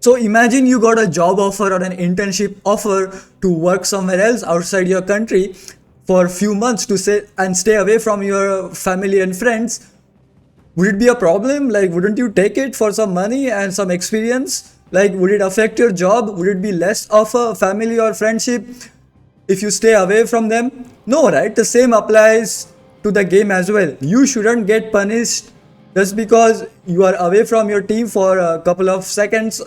So imagine you got a job offer or an internship offer to work somewhere else outside your country for a few months to stay away from your family and friends. Would it be a problem? Like, wouldn't you take it for some money and some experience? Like, would it affect your job? Would it be less of a family or friendship if you stay away from them? No, right? The same applies to the game as well. You shouldn't get punished just because you are away from your team for a couple of seconds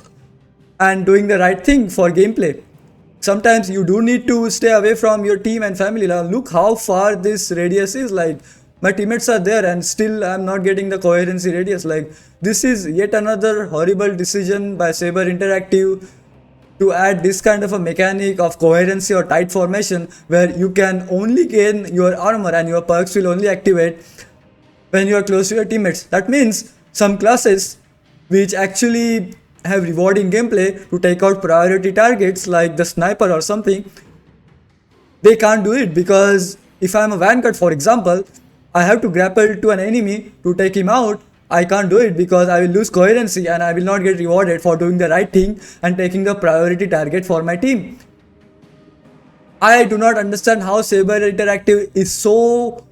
and doing the right thing for gameplay. Sometimes you do need to stay away from your team and family. Now look how far this radius is. Like, my teammates are there and still I'm not getting the coherency radius. Like, this is yet another horrible decision by Saber Interactive to add this kind of a mechanic of coherency or tight formation where you can only gain your armor and your perks will only activate when you are close to your teammates. That means some classes which actually have rewarding gameplay to take out priority targets like the sniper or something, they can't do it because if I'm a vanguard, for example, I have to grapple to an enemy to take him out. I can't do it because I will lose coherency and I will not get rewarded for doing the right thing and taking the priority target for my team. I do not understand how Saber Interactive is so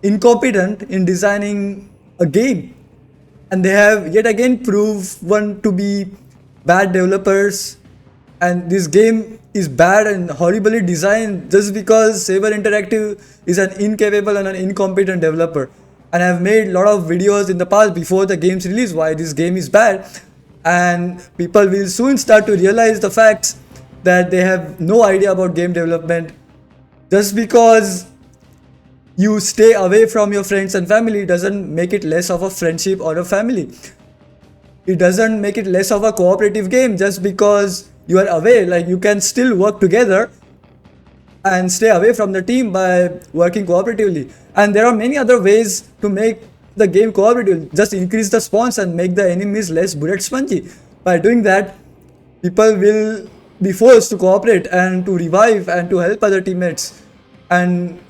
incompetent in designing a game, and they have yet again proven to be bad developers, and this game is bad and horribly designed just because Saber Interactive is an incapable and an incompetent developer. And I've made a lot of videos in the past before the game's release why this game is bad, and people will soon start to realize the facts that they have no idea about game development. Just because you stay away from your friends and family doesn't make it less of a friendship or a family. It doesn't make it less of a cooperative game just because you are away. Like, you can still work together and stay away from the team by working cooperatively. And there are many other ways to make the game cooperative. Just increase the spawns and make the enemies less bullet spongy. By doing that, people will be forced to cooperate and to revive and to help other teammates. And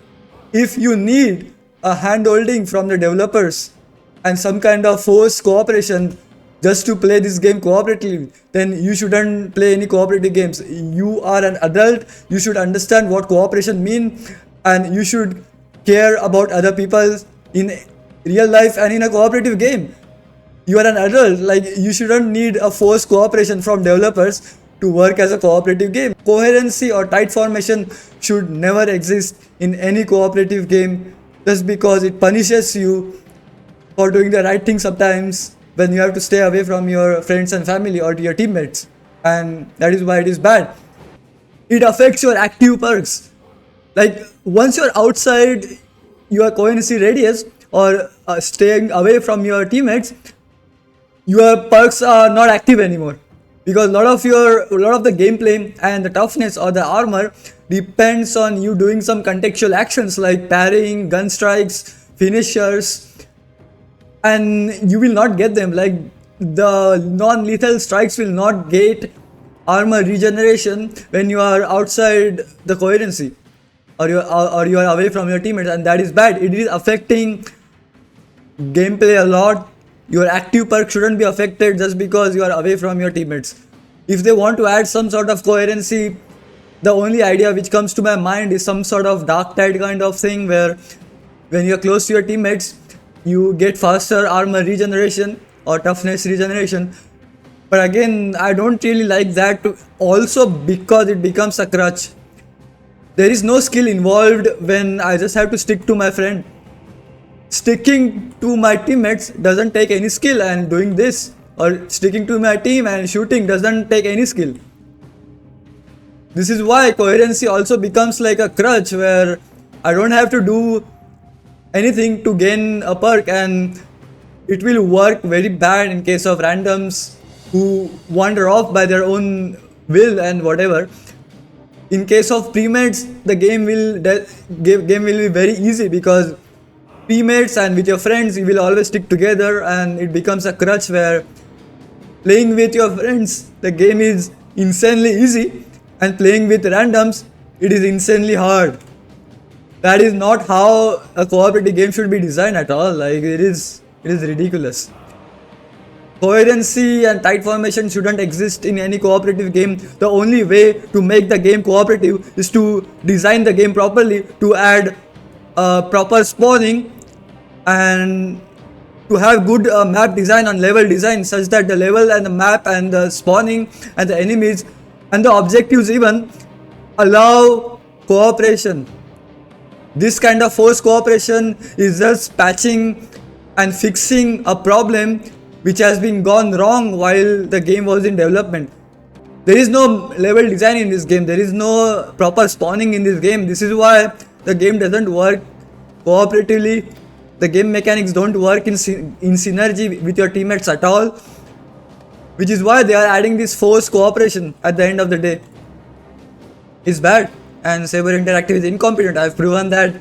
if you need a hand-holding from the developers and some kind of forced cooperation just to play this game cooperatively, then you shouldn't play any cooperative games. You are an adult, you should understand what cooperation means, and you should care about other people in real life and in a cooperative game. You are an adult, like, you shouldn't need a forced cooperation from developers to work as a cooperative game. Coherency or tight formation should never exist in any cooperative game just because it punishes you for doing the right thing sometimes when you have to stay away from your friends and family or your teammates, and that is why it is bad. It affects your active perks. Like, once you're outside your coherency radius or staying away from your teammates, your perks are not active anymore because a lot of the gameplay and the toughness or the armor depends on you doing some contextual actions like parrying, gun strikes, finishers, and you will not get them. Like, the non-lethal strikes will not get armor regeneration when you are outside the coherency or you are away from your teammates, and that is bad. It is affecting gameplay a lot. Your active perk shouldn't be affected just because you are away from your teammates. If they want to add some sort of coherency, the only idea which comes to my mind is some sort of dark tide kind of thing where when you're close to your teammates, you get faster armor regeneration or toughness regeneration. But again, I don't really like that also because it becomes a crutch. There is no skill involved when I just have to stick to my friend. Sticking to my teammates doesn't take any skill, and doing this or sticking to my team and shooting doesn't take any skill. This is why coherency also becomes like a crutch where I don't have to do anything to gain a perk, and it will work very bad in case of randoms who wander off by their own will and whatever. In case of premates, the game will be very easy because premates and with your friends you will always stick together, and it becomes a crutch where playing with your friends the game is insanely easy, and playing with randoms it is insanely hard. That is not how a cooperative game should be designed at all. Like, it is ridiculous. Coherency and tight formation shouldn't exist in any cooperative game. The only way to make the game cooperative is to design the game properly, to add proper spawning, and to have good map design and level design, such that the level and the map and the spawning and the enemies and the objectives even allow cooperation. This kind of forced cooperation is just patching and fixing a problem which has been gone wrong while the game was in development. There is no level design in this game. There is no proper spawning in this game. This is why the game doesn't work cooperatively. The game mechanics don't work in synergy with your teammates at all. Which is why they are adding this forced cooperation at the end of the day. It's bad, and Saber Interactive is incompetent. I've proven that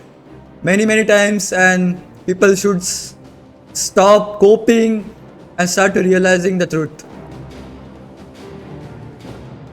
many times, and people should stop coping and start realizing the truth.